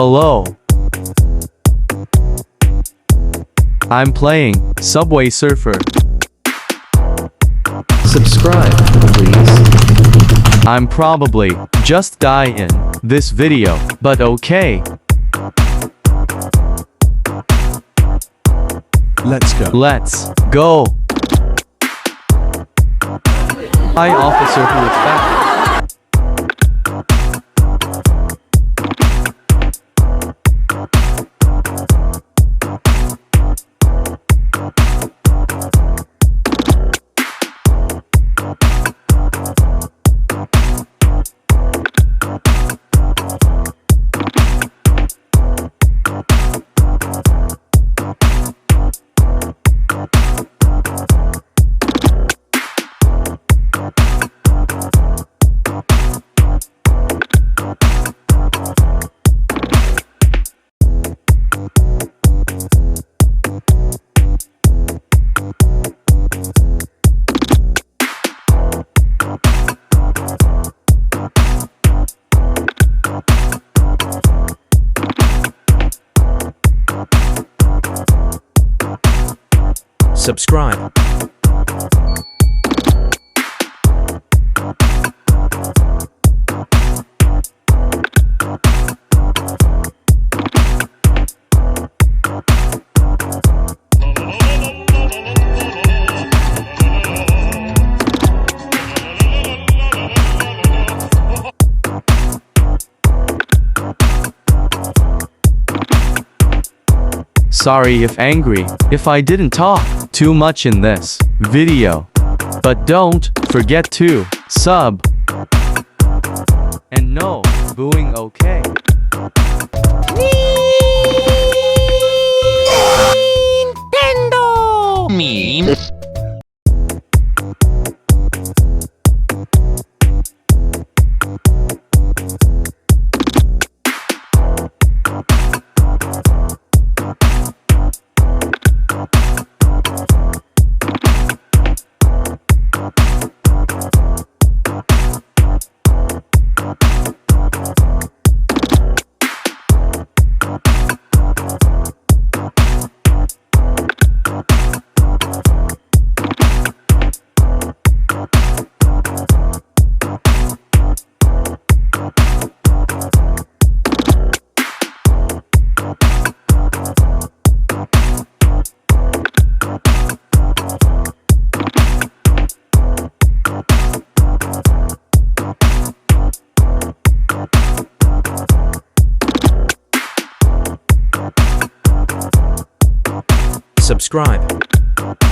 Hello. I'm playing Subway Surfer. Subscribe, please. I'm probably just die in this video, but okay. Let's go. Let's go. Hi, officer who is back. Subscribe. Sorry if angry, if I didn't talk too much in this video. But don't forget to sub. And no, booing okay. Nintendo! Meme. Subscribe.